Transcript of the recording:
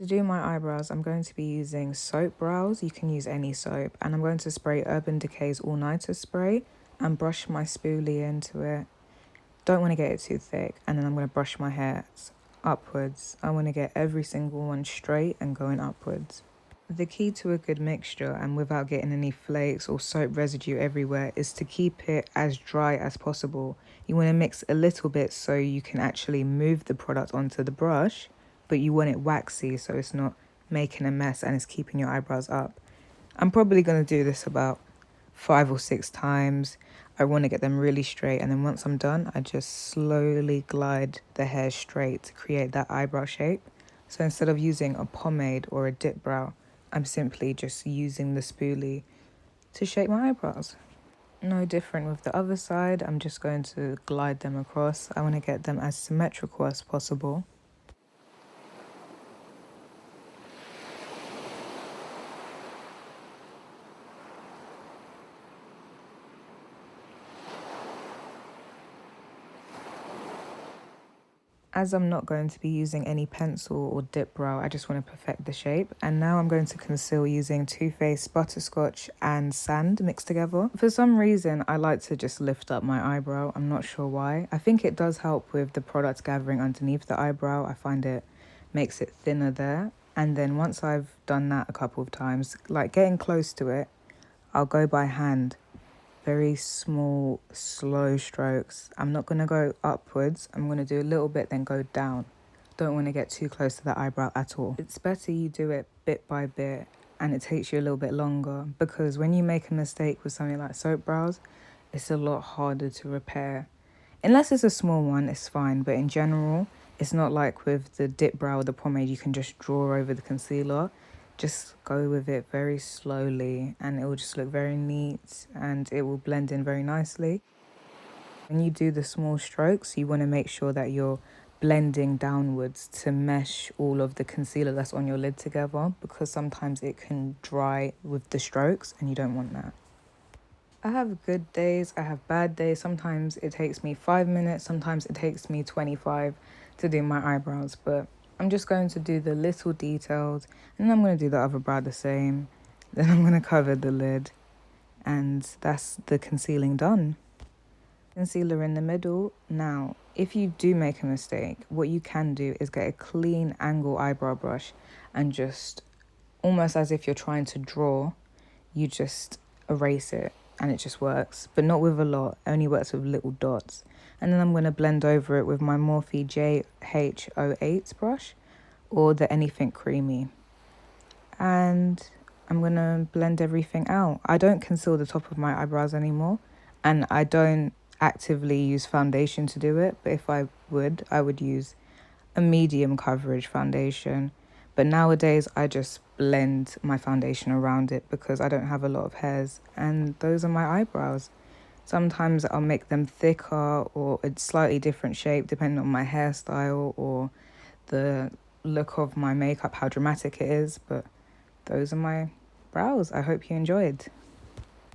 To do my eyebrows, I'm going to be using soap brows. You can use any soap. And I'm going to spray Urban Decay's All Nighter spray and brush my spoolie into it. Don't want to get it too thick. And then I'm going to brush my hairs upwards. I want to get every single one straight and going upwards. The key to a good mixture and without getting any flakes or soap residue everywhere is to keep it as dry as possible. You want to mix a little bit so you can actually move the product onto the brush, but you want it waxy so it's not making a mess and it's keeping your eyebrows up. I'm probably going to do this about 5 or 6 times. I want to get them really straight, and then once I'm done, I just slowly glide the hair straight to create that eyebrow shape. So instead of using a pomade or a dip brow, I'm simply just using the spoolie to shape my eyebrows. No different with the other side. I'm just going to glide them across. I want to get them as symmetrical as possible. As I'm not going to be using any pencil or dip brow, I just want to perfect the shape. And now I'm going to conceal using Too Faced Butterscotch and Sand mixed together. For some reason, I like to just lift up my eyebrow. I'm not sure why. I think it does help with the product gathering underneath the eyebrow. I find it makes it thinner there. And then once I've done that a couple of times, like getting close to it, I'll go by hand. Very small, slow strokes. I'm not going to go upwards. I'm going to do a little bit, then go down. Don't want to get too close to the eyebrow at all. It's better you do it bit by bit and it takes you a little bit longer, because when you make a mistake with something like soap brows, it's a lot harder to repair. Unless it's a small one, it's fine. But in general, it's not like with the dip brow or the pomade, you can just draw over the concealer. Just go with it very slowly and it will just look very neat and it will blend in very nicely. When you do the small strokes, you want to make sure that you're blending downwards to mesh all of the concealer that's on your lid together, because sometimes it can dry with the strokes and you don't want that. I have good days, I have bad days. Sometimes it takes me 5 minutes, sometimes it takes me 25 to do my eyebrows, but I'm just going to do the little details, and then I'm going to do the other brow the same. Then I'm going to cover the lid, and that's the concealing done. Concealer in the middle. Now, if you do make a mistake, what you can do is get a clean angle eyebrow brush and just, almost as if you're trying to draw, you just erase it and it just works, but not with a lot. It only works with little dots. And then I'm going to blend over it with my Morphe JH08 brush or the Anything Creamy. And I'm going to blend everything out. I don't conceal the top of my eyebrows anymore, and I don't actively use foundation to do it, but if I would use a medium coverage foundation. But nowadays I just blend my foundation around it because I don't have a lot of hairs, and those are my eyebrows. Sometimes I'll make them thicker or a slightly different shape depending on my hairstyle or the look of my makeup, how dramatic it is. But those are my brows. I hope you enjoyed.